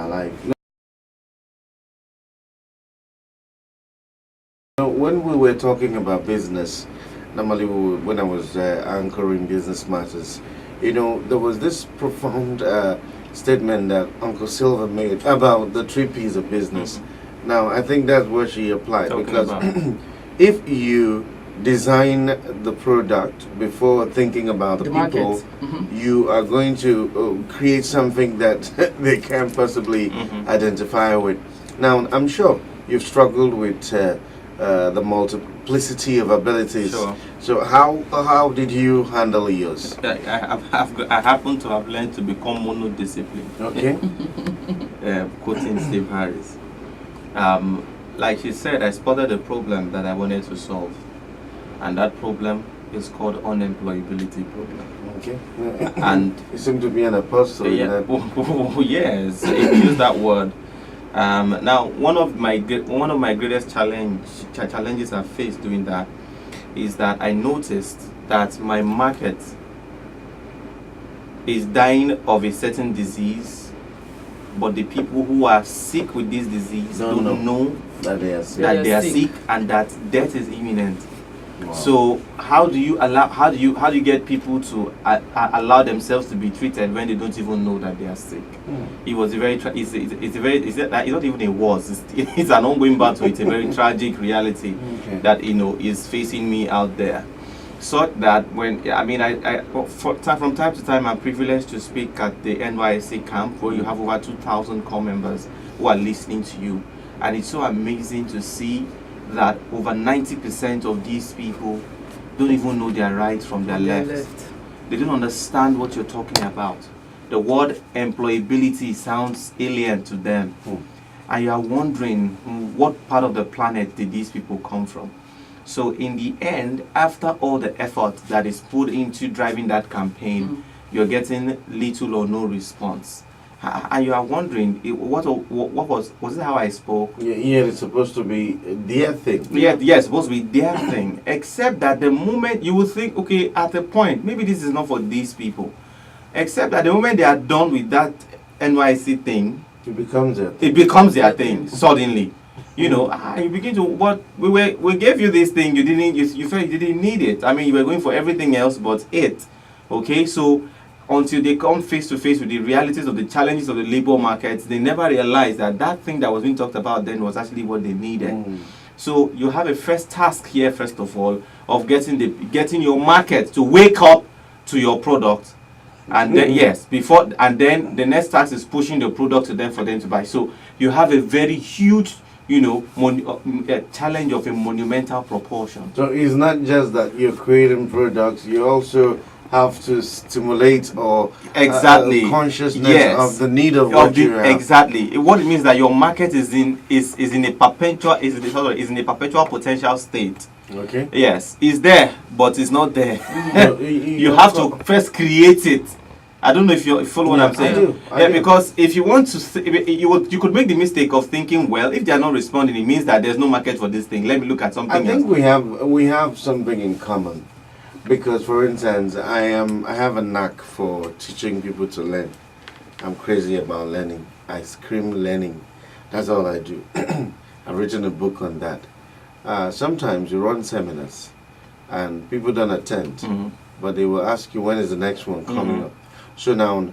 Like, when we were talking about business, normally when I was anchoring Business Matters, there was this profound statement that Uncle Silver made about the 3 P's of business. Now, I think that's what she applied, because if you design the product before thinking about the people, you are going to create something that they can't possibly identify with. Now, I'm sure you've struggled with the multiplicity of abilities. Sure. So how did you handle yours? I happen to have learned to become monodisciplined. Okay. Quoting Steve Harris. Like she said, I spotted a problem that I wanted to solve. And that problem is called unemployability problem. Okay. And you seem to be an apostle. Yeah. Yes, it used that word. Now, one of my greatest challenges I faced doing that is that I noticed that my market is dying of a certain disease, but the people who are sick with this disease don't know that they are sick and that death is imminent. Wow. So how do you get people to allow themselves to be treated when they don't even know that they are sick? It was a very it's not even a wars, it's an ongoing battle. It's a very tragic reality that is facing me out there. So that when from time to time I'm privileged to speak at the NYSC camp, where you have over 2,000 core members who are listening to you, and it's so amazing to see that over 90% of these people don't even know their right from their left. They don't understand what you're talking about. The word employability sounds alien to them. And you are wondering what part of the planet did these people come from. So in the end, after all the effort that is put into driving that campaign, you're getting little or no response. And you are wondering, what was it how I spoke? Yeah, it's supposed to be their thing. Yeah, it's supposed to be their thing. Except that the moment you will think, okay, at a point, maybe this is not for these people. Except that the moment they are done with that NYC thing, it becomes their thing suddenly. You begin to we gave you this thing, you felt you didn't need it. I mean, you were going for everything else but it. Okay, so until they come face to face with the realities of the challenges of the labor markets, they never realize that thing that was being talked about then was actually what they needed. So you have a first task here, first of all, of getting your market to wake up to your product, and then and then the next task is pushing the product to them for them to buy. So you have a very huge challenge of a monumental proportion. So it's not just that you're creating products, you also have to stimulate or consciousness of the need of what you have. Exactly. What it means that your market is in a perpetual potential state. Okay. Yes, it's there, but it's not there. You have to first create it. I don't know if you follow what I'm saying. I do. Because if you want to, you could make the mistake of thinking, well, if they are not responding, it means that there's no market for this thing. Let me look at something else. I think we have something in common. Because, for instance, I have a knack for teaching people to learn. I'm crazy about learning. I scream learning. That's all I do. I've written a book on that. Sometimes you run seminars and people don't attend, but they will ask you, when is the next one coming up? So now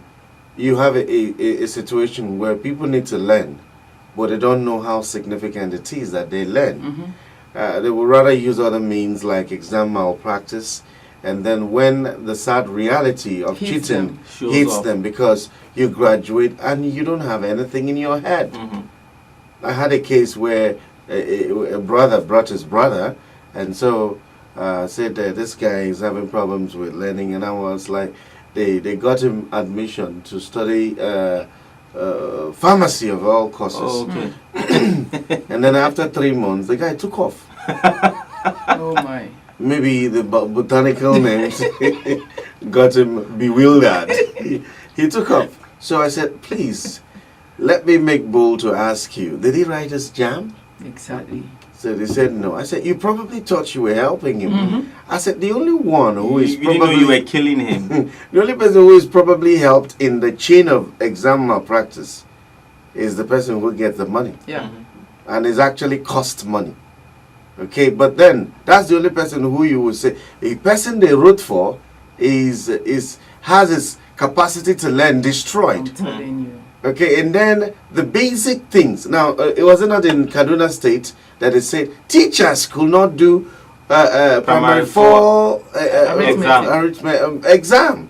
you have a situation where people need to learn, but they don't know how significant it is that they learn. They will rather use other means like exam malpractice. And then when the sad reality of cheating hits them because you graduate and you don't have anything in your head. I had a case where a brother brought his brother and so said that this guy is having problems with learning, and I was like, they got him admission to study pharmacy of all courses. And then after 3 months, the guy took off. Oh my. Maybe the botanical names got him bewildered. He took off. So I said, please, let me make bold to ask you, did he write his jam? Exactly. So they said no. I said, you probably thought you were helping him. I said, the only one who is probably... You didn't know you were killing him. The only person who is probably helped in the chain of exam malpractice is the person who gets the money. Yeah. And it's actually cost money. Okay, but then that's the only person who you will say a person they wrote for has his capacity to learn I'm destroyed. telling you. Okay, and then the basic things. Now, it was not in Kaduna State that they said teachers could not do primary 4 exam.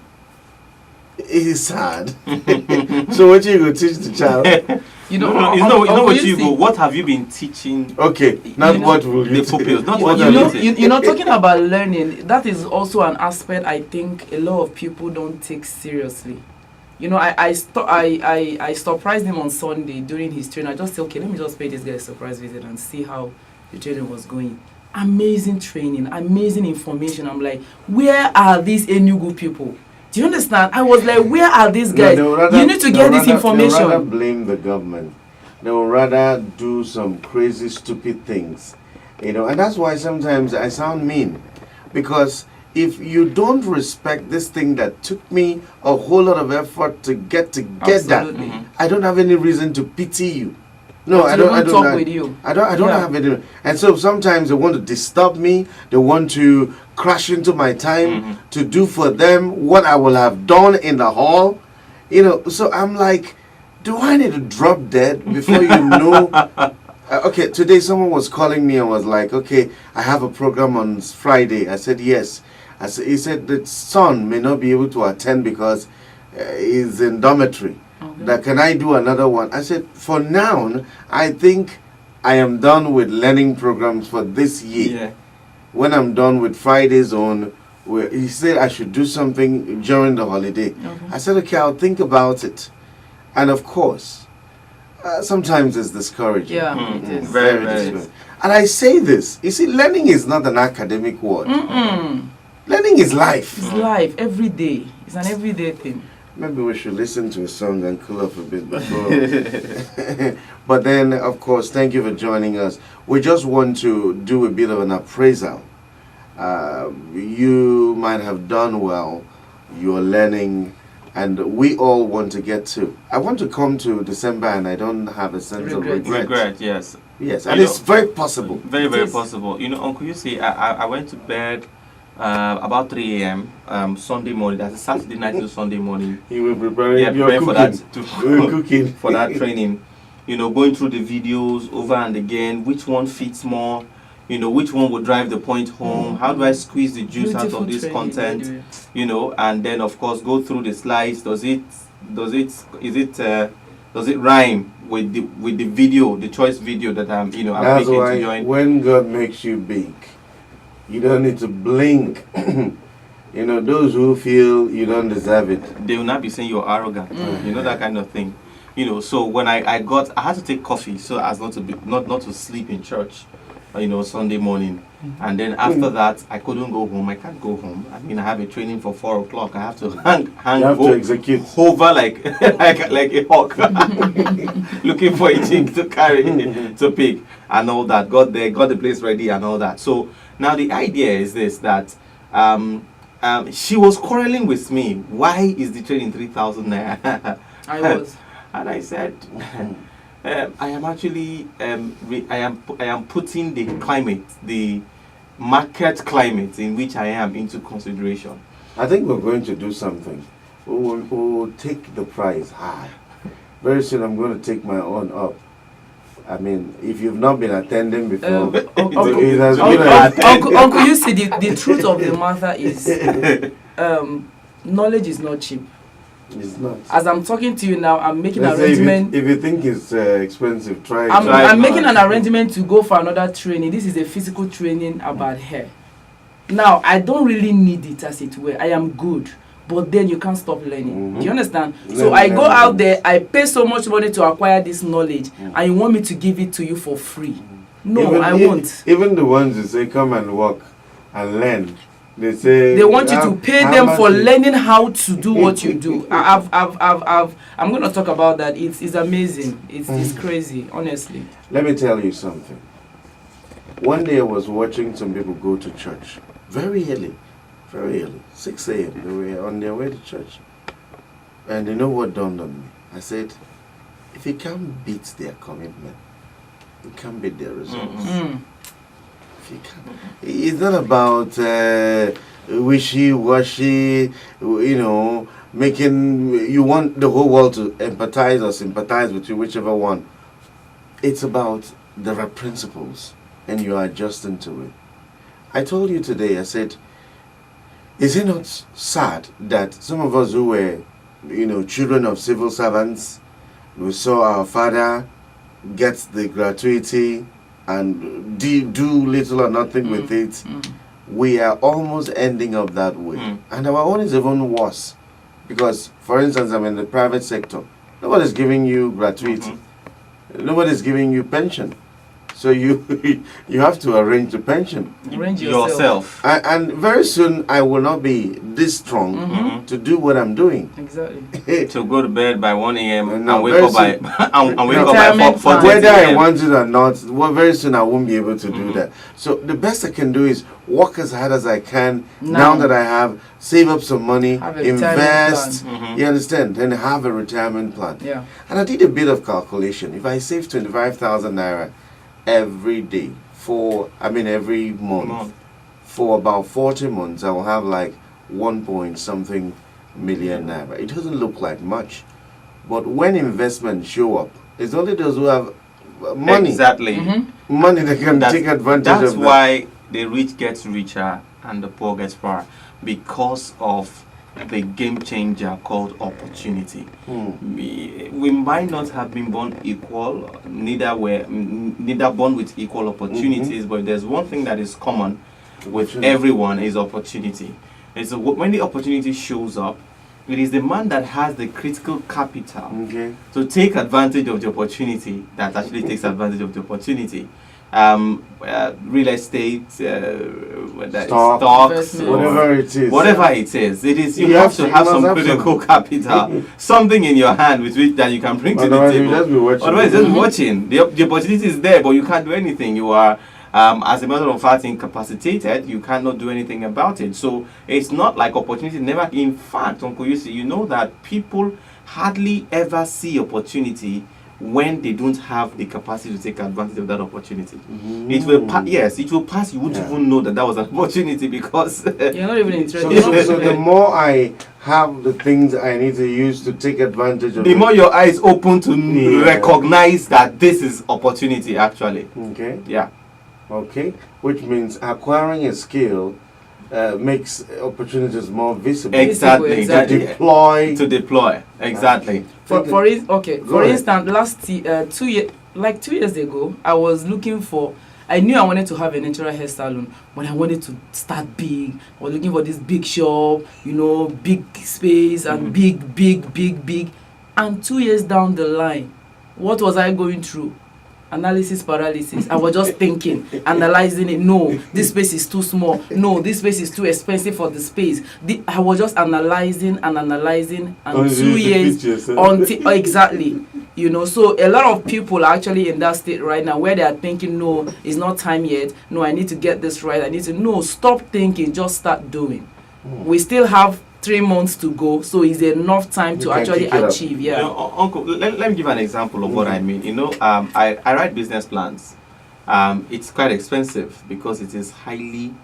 It is sad. So what you go teach the child? You know, what you go. What have you been teaching? Okay, not what will you the pupils, not you what you know, talking about learning, that is also an aspect I think a lot of people don't take seriously. You know, I surprised him on Sunday during his training. I just said, okay, let me just pay this guy a surprise visit and see how the training was going. Amazing training, amazing information. I'm like, where are these Enugu people? Do you understand? I was like, where are these guys? You need to get this information. They will rather blame the government. They will rather do some crazy, stupid things. You know, and that's why sometimes I sound mean. Because if you don't respect this thing that took me a whole lot of effort to get that, I don't have any reason to pity you. No, I don't talk with you. I don't have it. And so sometimes they want to disturb me. They want to crash into my time to do for them what I will have done in the hall. You know, so I'm like, do I need to drop dead before you know? Okay, today someone was calling me and was like, okay, I have a program on Friday. I said, yes. He said the son may not be able to attend because he's in dormitory. That can I do another one? I said, for now, I think I am done with learning programs for this year. Yeah. When I'm done with Friday's on, where he said I should do something during the holiday. I said, okay, I'll think about it. And of course, sometimes it's discouraging. Yeah, it is. Very discouraging. And I say this, you see, learning is not an academic word. Learning is life. It's life, every day. It's an everyday thing. Maybe we should listen to a song and cool off a bit before. But then, of course, thank you for joining us. We just want to do a bit of an appraisal. You might have done well. You're learning. And we all want to get to. I want to come to December and I don't have a sense of regret. Regret, yes. Yes, and it's very possible. Very, very possible. You know, Uncle, you see, I went to bed about 3 a.m. Sunday morning. That's a Saturday night to Sunday morning. You were preparing, for that cooking for that training. You know, going through the videos over and again. Which one fits more? You know, which one will drive the point home? How do I squeeze the juice out of this content? You know, and then of course go through the slides. Does it rhyme with the video, the choice video that I'm picking to join? When God makes you big, you don't need to blink. You know, those who feel you don't deserve it, they will not be saying you're arrogant. You know, that kind of thing. You know, so when I had to take coffee so as not to sleep in church, you know, Sunday morning. And then after that, I couldn't go home. I can't go home. I mean, I have a training for 4 o'clock. I have to hang to execute over like a hawk, looking for a chick to carry, to pick, and all that. Got the place ready and all that. So now the idea is this, that she was quarreling with me. Why is the training 3,000 naira? I was. And I said, I am actually, I am putting the climate, the market climate in which I am into consideration. I think we're going to do something. We'll take the price high. Very soon I'm going to take my own up. I mean, if you've not been attending before, Uncle, you see, the truth of the matter is, knowledge is not cheap. It's not. As I'm talking to you now, I'm making an arrangement. If you think it's expensive, try it. I'm making an arrangement to go for another training. This is a physical training about hair. Now, I don't really need it, as it were. I am good. But then you can't stop learning. Do you understand? So I go out there, I pay so much money to acquire this knowledge, and you want me to give it to you for free. No, I won't. Even the ones who say come and work and learn, they say they want you to pay them for learning how to do what you do. I'm going to talk about that. It's amazing. It's crazy, honestly. Let me tell you something. One day I was watching some people go to church very early, 6 a.m. They were on their way to church. And you know what dawned on me? I said, if you can't beat their commitment, you can't beat their results. If you can't, it's not about wishy-washy, making you want the whole world to empathize or sympathize with you, whichever one. It's about the right principles, and you are adjusting to it. I told you today, I said, is it not sad that some of us who were, children of civil servants, we saw our father get the gratuity and do little or nothing with it. We are almost ending up that way. And our own is even worse. Because, for instance, I'm in the private sector. Nobody's giving you gratuity. Nobody's giving you pension. So you have to arrange the pension. Arrange yourself. And very soon I will not be this strong to do what I'm doing. Exactly. To go to bed by 1 a.m. No, and wake up by and wake up by 4:30 Whether I a.m. want it or not, very soon I won't be able to do that. So the best I can do is work as hard as I can now that I have, save up some money, invest, you understand, and have a retirement plan. Yeah. And I did a bit of calculation. If I save 25,000 naira every day every month for about 40 months, I will have like 1 point something million naira. It doesn't look like much, but when investments show up, it's only those who have money. Exactly. Money that can take advantage of That's that. why the rich gets richer and the poor gets poorer, because of the game changer called opportunity. We might not have been born equal, neither born with equal opportunities, but there's one thing that is common with everyone is opportunity. And so when the opportunity shows up, it is the man that has the critical capital to take advantage of the opportunity that actually takes advantage of the opportunity. Real estate, stocks, whatever it is. It is you have to have some critical capital, something in your hand with which that you can bring to the table. Otherwise, just watching. The opportunity is there, but you can't do anything. You are, as a matter of fact, incapacitated. You cannot do anything about it. So it's not like opportunity never. In fact, Uncle Yusi, you know that people hardly ever see opportunity when they don't have the capacity to take advantage of that opportunity. It will it will pass. You won't even know that was an opportunity because you're not even interested. So the more I have the things I need to use to take advantage of the more your eyes open to recognize that this is opportunity actually. Okay, which means acquiring a skill makes opportunities more visible. Exactly. To deploy. Exactly. For instance, last 2 years, like 2 years ago, I was looking for. I knew I wanted to have a natural hair salon, but I wanted to start big. I was looking for this big shop, big space and big. And 2 years down the line, what was I going through? Analysis paralysis. I was just thinking, analyzing it. No, this space is too small. No, this space is too expensive for the space. I was just analyzing, and 2 years until exactly. So a lot of people are actually in that state right now where they are thinking, no, it's not time yet. No, I need to get this right. I need to stop thinking, just start doing. We still have 3 months to go, so it's enough time to actually achieve. Uncle, let me give an example of what I mean. I write business plans. It's quite expensive because it is highly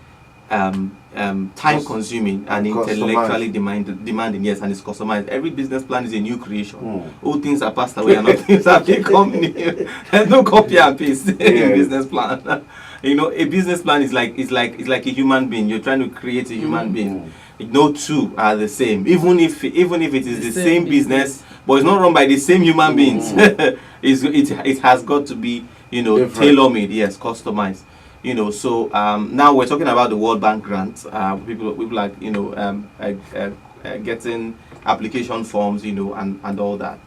time consuming and intellectually demanding. Yes, and it's customized. Every business plan is a new creation. All things are passed away and all things have become new. There's no copy and paste in business plan. A business plan is like a human being. You're trying to create a human being. No two are the same. Even if it is the same business, but it's not run by the same human beings. It has got to be tailor-made. Yes, customized. So now we're talking about the World Bank grants. People like getting application forms, and all that.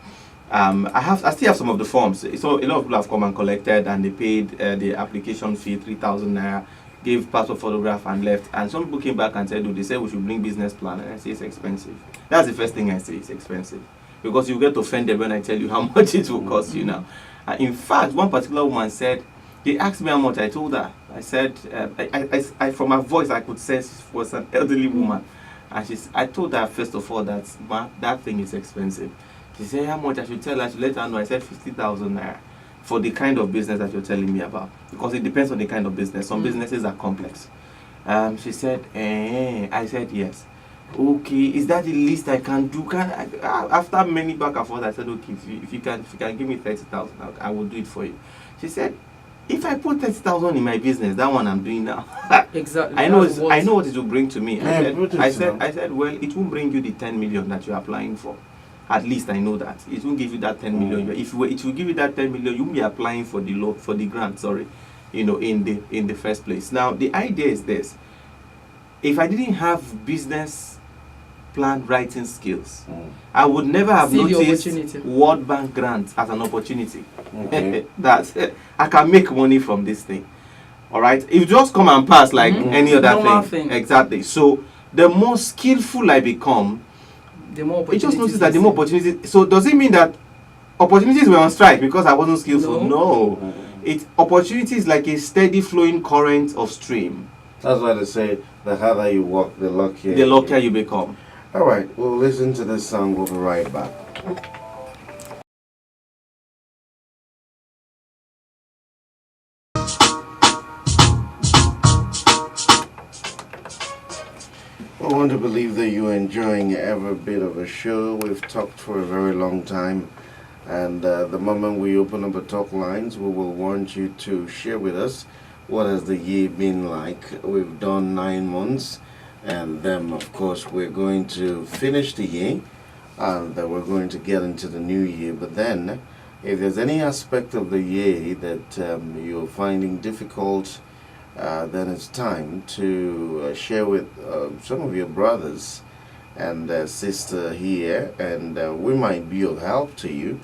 I still have some of the forms. So a lot of people have come and collected, and they paid the application fee, 3,000 naira. Gave passport photograph and left, and some people came back and said, they said we should bring business plan, and I say it's expensive. That's the first thing I say, it's expensive, because you get offended when I tell you how much it will cost you now. In fact, one particular woman said, they asked me how much. I told her, I said, I from her voice I could sense it was an elderly woman, and I told her first of all that thing is expensive. She said, how much I should tell her? I should let her know. I said 50,000 naira for the kind of business that you're telling me about. Because it depends on the kind of business. Some businesses are complex. She said, I said, yes. Okay, is that the least I can do? After many back and forth, I said, okay, if you can give me 30,000, I will do it for you. She said, if I put 30,000 in my business, that one I'm doing now. Exactly. I know what it will bring to me. Yeah, I said, well, it won't bring you the 10 million that you're applying for. At least I know that. It won't give you that 10 million. If it will give you that 10 million, you won't be applying for the grant, in the first place. Now, the idea is this. If I didn't have business plan writing skills, I would never have noticed World Bank grants as an opportunity. Okay. That I can make money from this thing. All right, it just come and pass like any other thing. Exactly. So the more skillful I become, the more opportunities. You just notice that the more opportunities. So does it mean that opportunities were on strike because I wasn't skillful? No. It opportunities like a steady flowing current of stream. That's why they say the harder you work, the luckier. The luckier you become. All right, we'll listen to this song. We'll be right back. I want to believe that you're enjoying every bit of a show. We've talked for a very long time, and the moment we open up the talk lines, we will want you to share with us what has the year been like. We've done 9 months, and then of course we're going to finish the year, and we're going to get into the new year. But then, if there's any aspect of the year that you're finding difficult, then it's time to share with some of your brothers and sister here, and we might be of help to you.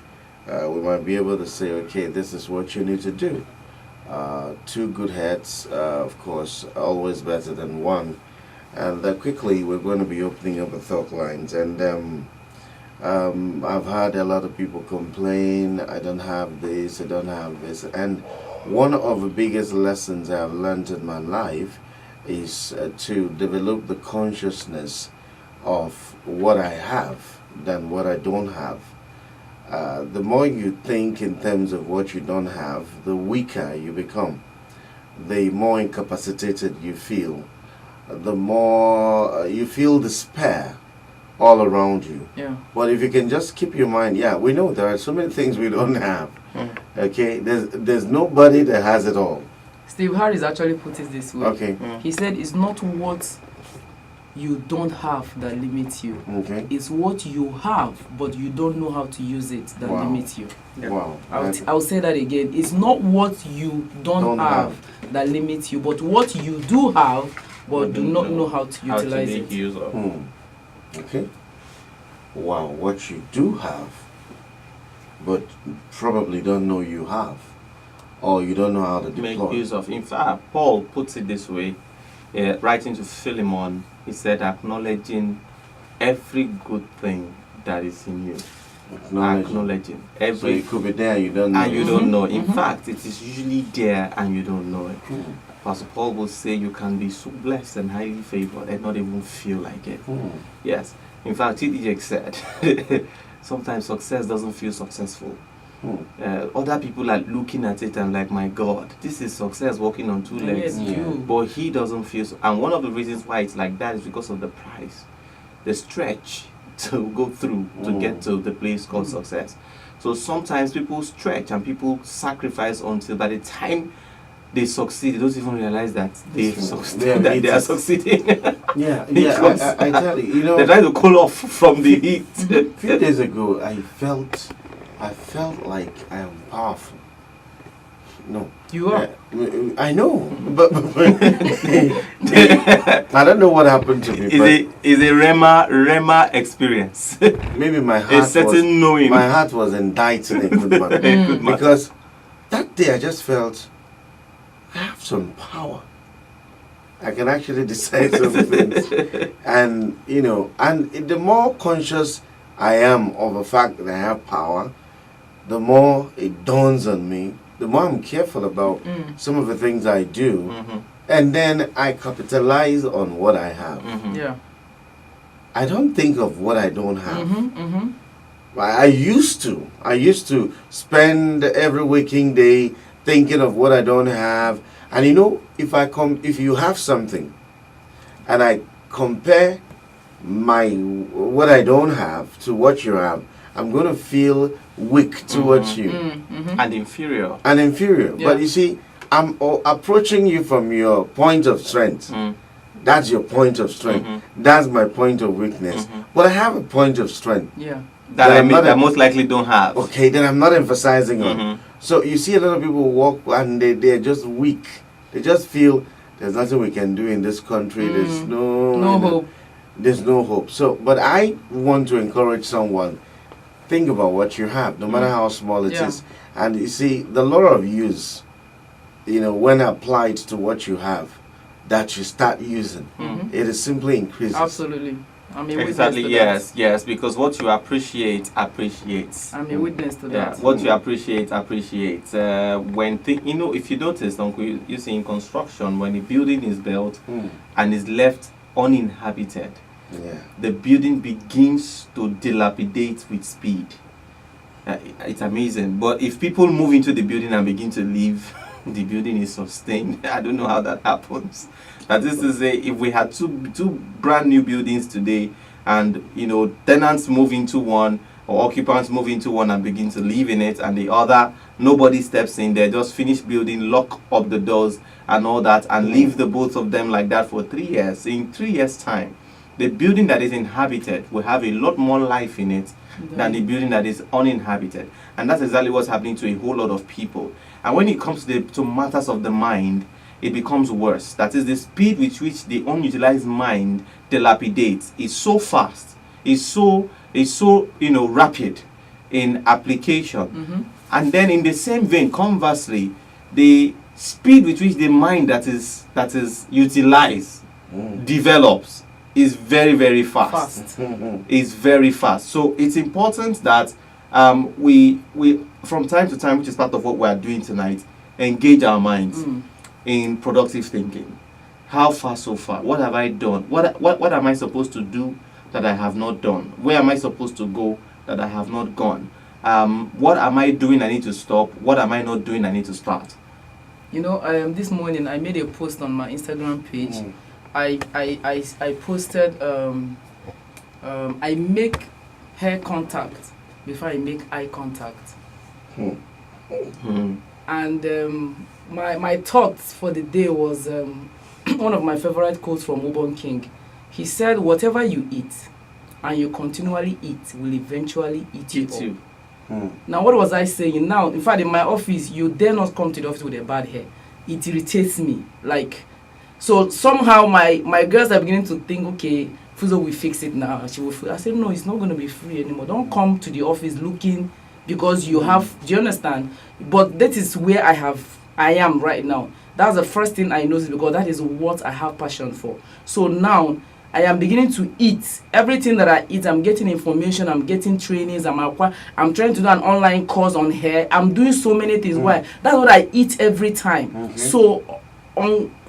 We might be able to say, okay, this is what you need to do. 2 good heads, of course, always better than one. And quickly, we're going to be opening up the talk lines. And I've had a lot of people complain, I don't have this, I don't have this. And one of the biggest lessons I've learned in my life is to develop the consciousness of what I have than what I don't have. The more you think in terms of what you don't have, the weaker you become. The more incapacitated you feel. The more you feel despair all around you. Yeah. But if you can just keep your mind, we know there are so many things we don't have. Okay, there's nobody that has it all. Steve Harris actually put it this way. Okay. He said it's not what you don't have that limits you. Okay. It's what you have, but you don't know how to use it that limits you. Yeah. Wow. I'll say that again. It's not what you don't have that limits you, but what you do have, but do not know how to utilize it. Use of. Okay. Wow, what you do have, but probably don't know you have, or you don't know how to deploy. Make use of. In fact, Paul puts it this way, writing to Philemon, he said, acknowledging every good thing that is in you. Acknowledging every. So it could be there, you don't know. And you don't know. In fact, it is usually there and you don't know it. Pastor Paul will say you can be so blessed and highly favored and not even feel like it. Yes. In fact, TDJ said, sometimes success doesn't feel successful. Other people are looking at it and like, my God, this is success walking on 2 legs. But he doesn't feel so. And one of the reasons why it's like that is because of the price, the stretch to go through to get to the place called success. So sometimes people stretch and people sacrifice until by the time they succeed, they don't even realize that they are succeeding. I tell you, they're trying to cool off from the heat. A few days ago, I felt like I am powerful. No, you are. I know, but I don't know what happened to me. Is a Rema experience. Maybe my heart knowing. My heart was indicted in good manner. Because that day I just felt I have some power. I can actually decide some things. And, and the more conscious I am of the fact that I have power, the more it dawns on me, the more I'm careful about some of the things I do. And then I capitalize on what I have. Yeah. I don't think of what I don't have. I used to spend every waking day thinking of what I don't have. And you know, if you have something, and I compare what I don't have to what you have, I'm going to feel weak towards you and inferior. Yeah. But you see, I'm approaching you from your point of strength. That's your point of strength. That's my point of weakness. But I have a point of strength. Yeah. That I most likely don't have. Okay, then I'm not emphasizing on. So you see a lot of people walk and they're just weak. They just feel there's nothing we can do in this country. There's no hope. There's no hope. So, but I want to encourage someone. Think about what you have, no matter how small it is. And you see, the law of use, when applied to what you have, that you start using, it is simply increases. Absolutely. I'm a exactly. Witness to Yes. Because what you appreciates. I'm a witness to that. What you appreciates. If you notice, Uncle, you see in construction, when a building is built and is left uninhabited, the building begins to dilapidate with speed. It's amazing. But if people move into the building and begin to leave, the building is sustained. I don't know how that happens. That is to say, if we had two brand new buildings today, and tenants move into one or occupants move into one and begin to live in it, and the other, nobody steps in there, just finish building, lock up the doors and all that, and leave the both of them like that for 3 years. In 3 years' time, the building that is inhabited will have a lot more life in it than the building that is uninhabited. And that's exactly what's happening to a whole lot of people. And when it comes to matters of the mind, it becomes worse. That is, the speed with which the unutilized mind dilapidates is so fast, is so rapid in application. And then in the same vein, conversely, the speed with which the mind that is utilized develops is very, very fast. Is very fast. So it's important that we from time to time, which is part of what we are doing tonight, engage our minds in productive thinking. How far so far? What have I done? What am I supposed to do that I have not done? Where am I supposed to go that I have not gone? What am I doing I need to stop? What am I not doing I need to start? This morning I made a post on my Instagram page. I posted I make hair contact before I make eye contact. And my thoughts for the day was one of my favorite quotes from Ubon King. He said, whatever you eat and you continually eat will eventually eat you up. Now, what was I saying? Now, in fact, in my office, you dare not come to the office with a bad hair. It irritates me. So somehow my girls are beginning to think, okay, Fuzo will fix it now. She will. I said, no, it's not going to be free anymore. Don't come to the office looking because you have. Do you understand? But that is where I am right now. That's the first thing I noticed because that is what I have passion for. So now I am beginning to eat. Everything that I eat, I'm getting information, I'm getting trainings, I'm trying to do an online course on hair. I'm doing so many things. Why? That's what I eat every time. So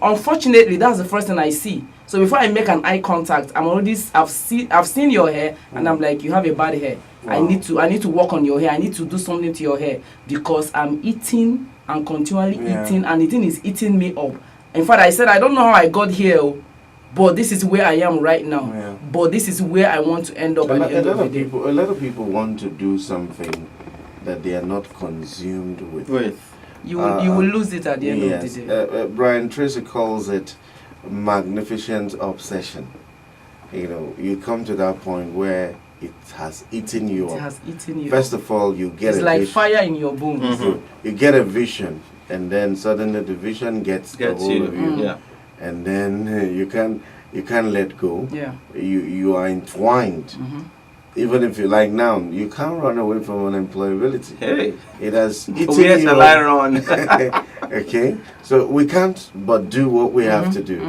unfortunately, that's the first thing I see. So before I make an eye contact, I've seen your hair and I'm like, you have a bad hair. Wow. I need to work on your hair. I need to do something to your hair because I'm eating and continually eating, and the thing is eating me up. In fact, I said I don't know how I got here, but this is where I am right now. But this is where I want to end up at the end of the day. A lot of people want to do something that they are not consumed with. You will lose it at the end of the day. Brian Tracy calls it magnificent obsession. You come to that point where it has eaten you up. First of all, you get it's like fire in your bones. You get a vision, and then suddenly the vision gets the whole of you. And then you can't let go. You are entwined. Even if you like now, you can't run away from unemployability. Hey, it has eaten where shall I run? Okay, so we can't but do what we have to do.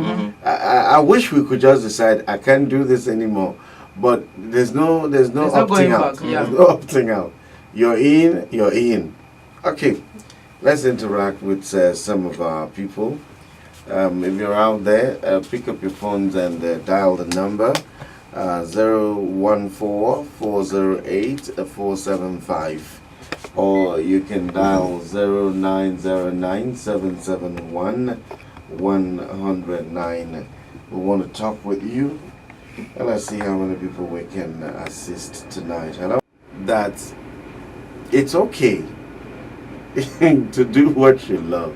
I wish we could just decide I can't do this anymore, but there's no opting out. There's no opting out. You're in. Okay, let's interact with some of our people. If you're out there, pick up your phones and dial the number. 014-408-475, or you can dial 0909-771-109. We want to talk with you, and let's see how many people we can assist tonight. Hello? That it's okay to do what you love,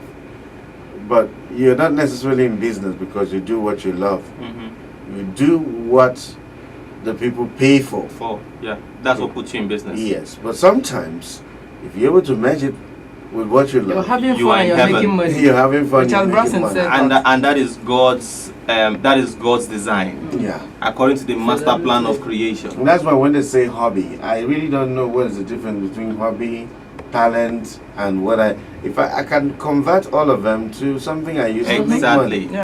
but you're not necessarily in business because you do what you love. You do what the people pay for. Yeah, that's what puts you in business. Yes, but sometimes if you're able to match it with what you You're love, having You fun are and in you're heaven. making money. you're having fun. Richard you're making Branson money. said And that is God's design, Yeah. according to the master plan of creation. And that's why when they say hobby, I really don't know what is the difference between hobby, talent, and what I can convert all of them to something I use to make money. Exactly.